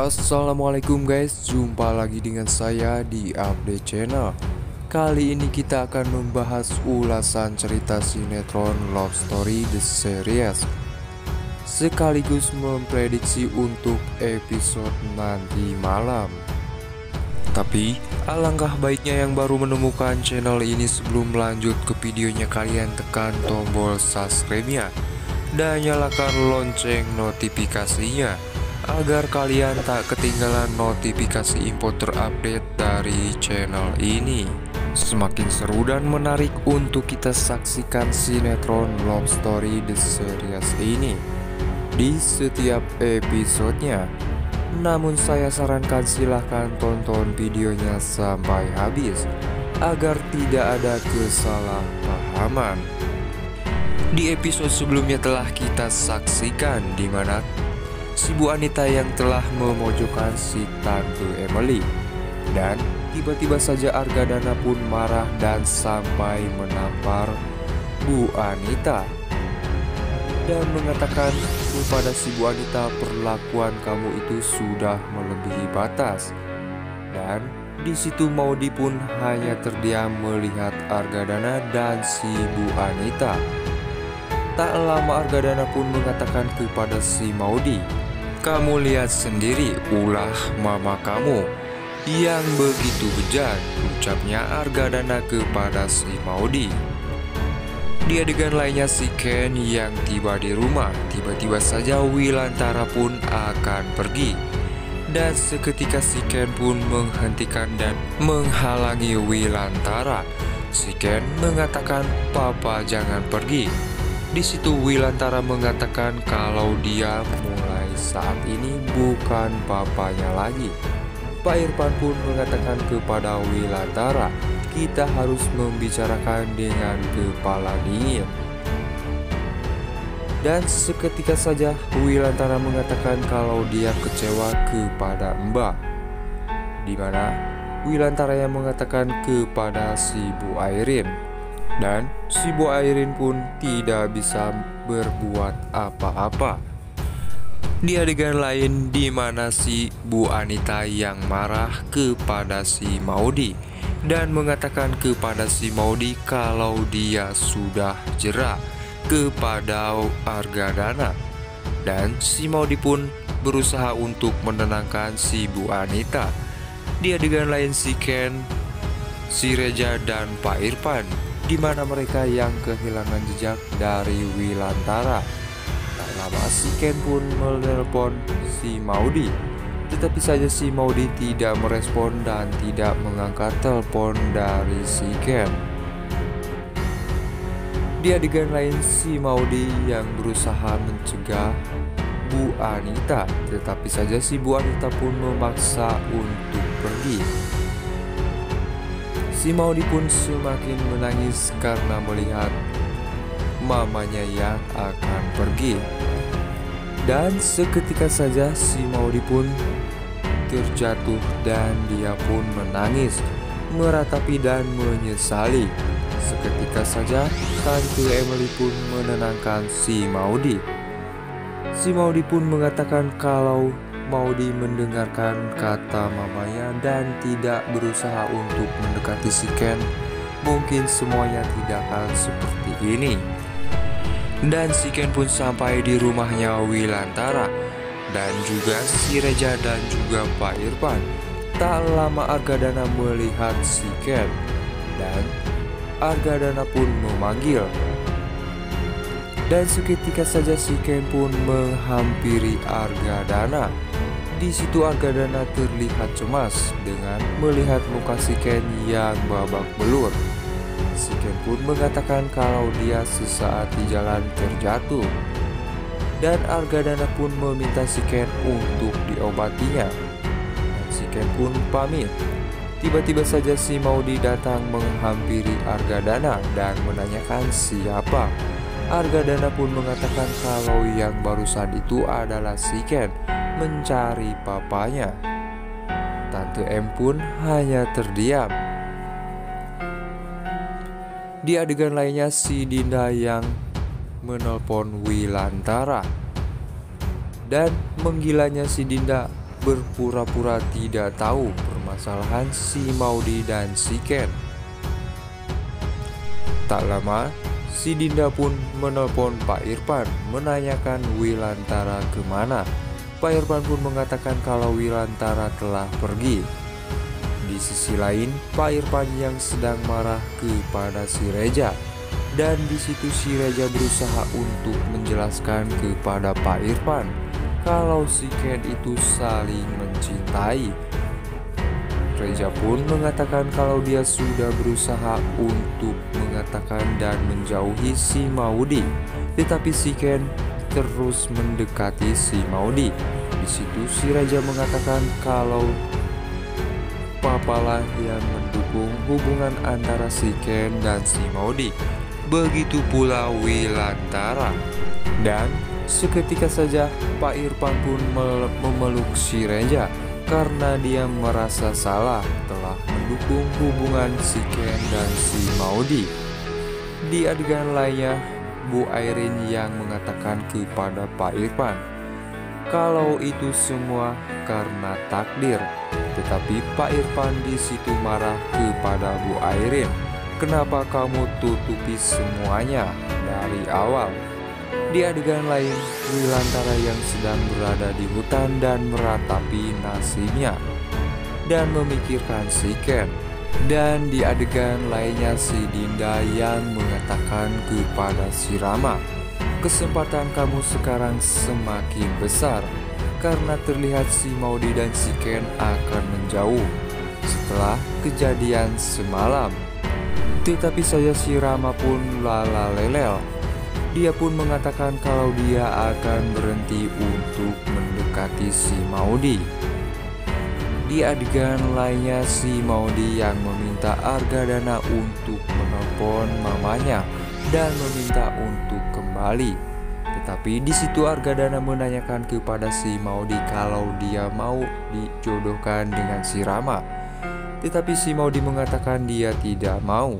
Assalamualaikum guys, jumpa lagi dengan saya di Update Channel. Kali ini kita akan membahas ulasan cerita sinetron Love Story The Series, sekaligus memprediksi untuk episode nanti malam. Tapi alangkah baiknya yang baru menemukan channel ini, sebelum lanjut ke videonya kalian tekan tombol subscribe-nya dan nyalakan lonceng notifikasinya agar kalian tak ketinggalan notifikasi info terupdate dari channel ini. Semakin seru dan menarik untuk kita saksikan sinetron Love Story The Series ini di setiap episodenya. Namun saya sarankan silahkan tonton videonya sampai habis agar tidak ada kesalahpahaman. Di episode sebelumnya telah kita saksikan di mana si Bu Anita yang telah memojokkan si Tante Emily, dan tiba-tiba saja Argadana pun marah dan sampai menampar Bu Anita dan mengatakan kepada si Bu Anita, perlakuan kamu itu sudah melebihi batas. Dan di situ Maudy pun hanya terdiam melihat Argadana dan si Bu Anita. Tak lama Argadana pun mengatakan kepada si Maudy, kamu lihat sendiri ulah mama kamu yang begitu bejat, ucapnya Argadana kepada si Maudy. Di adegan lainnya si Ken yang tiba di rumah, tiba-tiba saja Wilantara pun akan pergi. Dan seketika si Ken pun menghentikan dan menghalangi Wilantara. Si Ken mengatakan, papa jangan pergi. Di situ Wilantara mengatakan kalau dia mulai saat ini bukan papanya lagi. Pak Irfan pun mengatakan kepada Wilantara, kita harus membicarakan dengan kepala dingin. Dan seketika saja Wilantara mengatakan kalau dia kecewa kepada Mbak, di mana Wilantara yang mengatakan kepada si Bu Airin. Dan si Bu Airin pun tidak bisa berbuat apa-apa. Di adegan lain di mana si Bu Anita yang marah kepada si Maudy dan mengatakan kepada si Maudy kalau dia sudah jerah kepada Argadana. Dan si Maudy pun berusaha untuk menenangkan si Bu Anita. Di adegan lain si Ken, si Reja dan Pak Irfan, di mana mereka yang kehilangan jejak dari Wilantara. Tak lama si Ken pun menelpon si Maudy, tetapi saja si Maudy tidak merespon dan tidak mengangkat telepon dari si Ken. Di adegan lain si Maudy yang berusaha mencegah Bu Anita, tetapi saja si Bu Anita pun memaksa untuk pergi. Si Maudy pun semakin menangis karena melihat mamanya yang akan pergi. Dan seketika saja si Maudy pun terjatuh dan dia pun menangis, meratapi dan menyesali. Seketika saja Tante Emily pun menenangkan si Maudy. Si Maudy pun mengatakan kalau Maudy mendengarkan kata mamanya dan tidak berusaha untuk mendekati si Ken, mungkin semuanya tidak akan seperti ini. Dan si Ken pun sampai di rumahnya Wilantara dan juga si Reja dan juga Pak Irfan. Tak lama Argadana melihat si Ken dan Argadana pun memanggil. Dan seketika saja si Ken pun menghampiri Argadana. Di situ Argadana terlihat cemas dengan melihat muka si Ken yang babak belur. Si Ken pun mengatakan kalau dia sesaat di jalan terjatuh. Dan Argadana pun meminta si Ken untuk diobatinya. Dan si Ken pun pamit. Tiba-tiba saja si Maudy datang menghampiri Argadana dan menanyakan siapa. Argadana pun mengatakan kalau yang barusan itu adalah si Ken mencari papanya. Tante M pun hanya terdiam. Di adegan lainnya si Dinda yang menelpon Wilantara dan menggilanya si Dinda berpura-pura tidak tahu permasalahan si Maudy dan si Ken. Tak lama, si Dinda pun menelpon Pak Irfan menanyakan Wilantara kemana. Pak Irfan pun mengatakan kalau Wilantara telah pergi. Di sisi lain, Pak Irfan yang sedang marah kepada si Reja. Dan di situ si Reja berusaha untuk menjelaskan kepada Pak Irfan kalau si Ken itu saling mencintai. Reja pun mengatakan kalau dia sudah berusaha untuk mengatakan dan menjauhi si Maudy, tetapi si Ken terus mendekati si Maudy. Di situ si Reja mengatakan kalau papalah yang mendukung hubungan antara si Ken dan si Maudy. Begitu pula Wilantara. Dan seketika saja Pak Irfan pun memeluk si Reja karena dia merasa salah telah mendukung hubungan si Ken dan si Maudy. Di adegan lainnya, Bu Airin yang mengatakan kepada Pak Irfan kalau itu semua karena takdir. Tetapi Pak Irfan di situ marah kepada Bu Airin. Kenapa kamu tutupi semuanya dari awal? Di adegan lain, Wilantara yang sedang berada di hutan dan meratapi nasibnya dan memikirkan si Ken. Dan di adegan lainnya si Dinda yang mengatakan kepada si Rama, kesempatan kamu sekarang semakin besar karena terlihat si Maudy dan si Ken akan menjauh setelah kejadian semalam. Tetapi saja si Rama pun lalalelel. Dia pun mengatakan kalau dia akan berhenti untuk mendekati si Maudy. Di adegan lainnya si Maudy yang meminta Argadana untuk menelpon mamanya dan meminta untuk kembali. Tetapi di situ Argadana menanyakan kepada si Maudy kalau dia mau dijodohkan dengan si Rama. Tetapi si Maudy mengatakan dia tidak mau.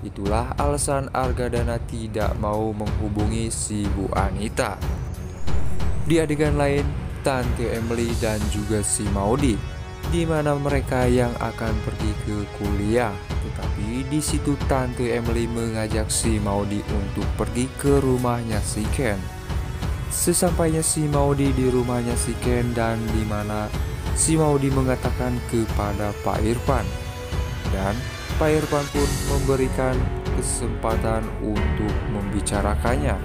Itulah alasan Argadana tidak mau menghubungi si Bu Anita. Di adegan lain, Tante Emily dan juga si Maudy, di mana mereka yang akan pergi ke kuliah. Tetapi di situ Tante Emily mengajak si Maudy untuk pergi ke rumahnya si Ken. Sesampainya si Maudy di rumahnya si Ken dan di mana si Maudy mengatakan kepada Pak Irfan, dan Pak Irfan pun memberikan kesempatan untuk membicarakannya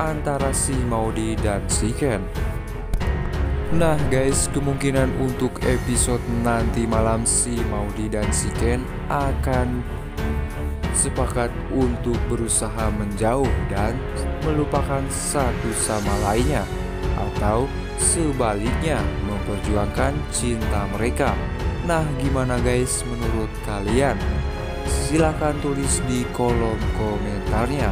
antara si Maudy dan si Ken. Nah guys, kemungkinan untuk episode nanti malam si Maudy dan si Ken akan sepakat untuk berusaha menjauh dan melupakan satu sama lainnya, atau sebaliknya memperjuangkan cinta mereka. Nah gimana guys menurut kalian? Silahkan tulis di kolom komentarnya.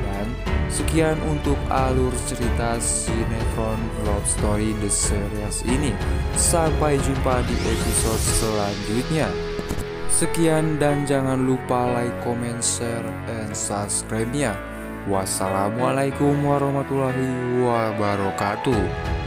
Dan sekian untuk alur cerita sinetron Love Story The Series ini. Sampai jumpa di episode selanjutnya. Sekian dan jangan lupa like, comment, share, and subscribe-nya. Wassalamualaikum warahmatullahi wabarakatuh.